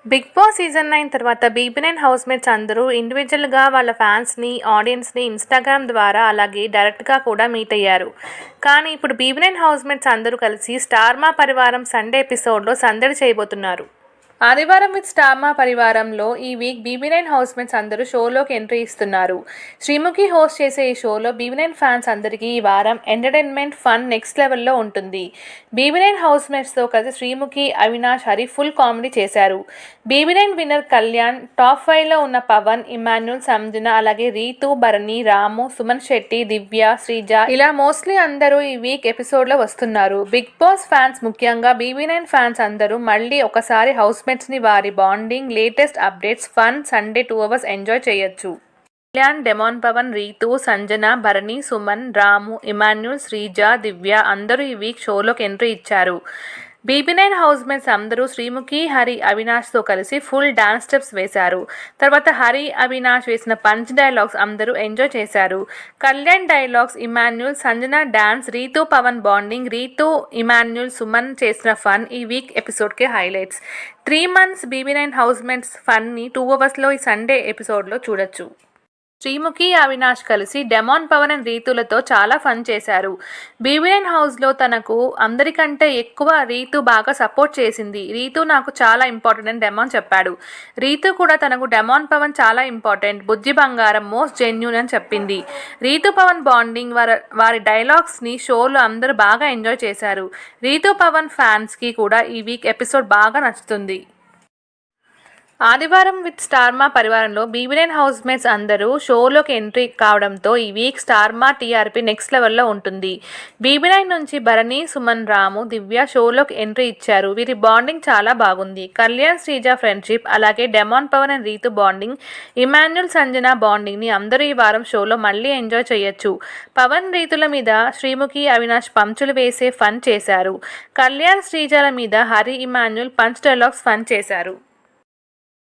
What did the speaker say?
Big boss season 9 తర్వాత బీబీ9 housemates అందరూ ఇండివిడ్యువల్‌గా వాళ్ళ ఫ్యాన్స్‌ని, ఆడియన్స్‌ని ఇన్‌స్టాగ్రామ్ ద్వారా అలాగే డైరెక్ట్‌గా కూడా మీట్ అయ్యారు. కానీ ఇప్పుడు బీబీ9 హౌస్‌మేట్స్ అందరూ కలిసి స్టార్ మా పరివారం సండే ఎపిసోడ్‌లో సందడి చేయబోతున్నారు. ఆదివారం విత్ స్టార్ మా పరివారంలో ఈ వీక్ బీబీ9 హౌస్‌మేట్స్ అందరూ షోలోకి ఎంట్రీ ఇస్తున్నారు. శ్రీముఖి హోస్ట్ చేసే ఈ షోలో బీబీ9 ఫ్యాన్స్ అందరికీ ఈ వారం ఎంటర్‌టైన్‌మెంట్, ఫన్ నెక్స్ట్ లెవెల్‌లో ఉంటుంది. బీబీ9 హౌస్‌మేట్స్‌తో కలిసి శ్రీముఖి, అవినాష్, హరి ఫుల్ కామెడీ చేశారు. బీబీ9 విన్నర్ కళ్యాణ్, టాప్ 5లో ఉన్న పవన్, ఇమాన్యుల్, సంజన, అలాగే రీతు, భరణి, రాము, సుమన్ శెట్టి, దివ్య, శ్రీజ ఇలా మోస్ట్లీ అందరూ ఈ వీక్ ఎపిసోడ్లో వస్తున్నారు. బిగ్ బాస్ ఫ్యాన్స్ ముఖ్యంగా బీబీ9 ఫ్యాన్స్ అందరూ మళ్ళీ ఒకసారి హౌస్‌మేట్స్‌ని వారి bonding, latest updates, fun Sunday 2 hours enjoy చేయొచ్చు. కళ్యాణ్, డెమాన్ పవన్, రీతు, సంజన, భరణి, సుమన్, రాము, ఇమాన్యుల్, శ్రీజ, దివ్య అందరూ ఈ వీక్ షోలోకి ఎంట్రీ ఇచ్చారు. బీబీ9 హౌస్‌మేట్స్ అందరూ శ్రీముఖి, హరి, అవినాష్‌తో కలిసి ఫుల్ డాన్స్ స్టెప్స్ వేశారు. తర్వాత హరి, అవినాష్ వేసిన పంచ్ డైలాగ్స్ అందరూ ఎంజాయ్ చేశారు. Kalyan dialogues, Emmanuel, Sanjana dance, Ritu, Pawan bonding, Ritu, Emmanuel, Suman చేసిన ఫన్ ఈ వీక్ ఎపిసోడ్కి హైలైట్స్. 3 మంత్స్ బీబీ9 హౌస్‌మేట్స్ ఫన్ని 2 అవర్స్లో ఈ సండే ఎపిసోడ్లో చూడొచ్చు. శ్రీముఖి, అవినాష్ కలిసి డెమాన్, పవన్ అండ్ రీతులతో చాలా ఫన్ చేశారు. బీబీ9 హౌస్లో తనకు అందరికంటే ఎక్కువ రీతు బాగా సపోర్ట్ చేసింది. రీతు నాకు చాలా ఇంపార్టెంట్ అని డెమాన్ చెప్పాడు. రీతు కూడా తనకు డెమాన్, పవన్ చాలా ఇంపార్టెంట్, బుజ్జి బంగారం, మోస్ట్ జెన్యూన్ అని చెప్పింది. రీతు, పవన్ బాండింగ్, వారి డైలాగ్స్ని షోలో అందరూ బాగా ఎంజాయ్ చేశారు. రీతు, పవన్ ఫ్యాన్స్కి కూడా ఈ వీక్ ఎపిసోడ్ బాగా నచ్చుతుంది. ఆదివారం విత్ స్టార్ మా పరివారంలో బీబీ9 హౌస్‌మేట్స్ అందరూ షోలోకి ఎంట్రీ కావడంతో ఈ week star Maa TRP next లెవెల్లో ఉంటుంది. బీబీ9 నుంచి భరణి, సుమన్, రాము, దివ్య షోలోకి ఎంట్రీ ఇచ్చారు. వీరి బాండింగ్ చాలా బాగుంది. కళ్యాణ్, శ్రీజ ఫ్రెండ్షిప్, అలాగే demon, Pavan and Ritu bonding, Emmanuel, Sanjana బాండింగ్ని అందరూ ఈ వారం షోలో మళ్ళీ ఎంజాయ్ చేయొచ్చు. పవన్, రీతుల మీద శ్రీముఖి, అవినాష్ పంచులు వేసే ఫన్ చేశారు. కళ్యాణ్, శ్రీజల మీద Hari, Emmanuel punch dialogues fun చేశారు.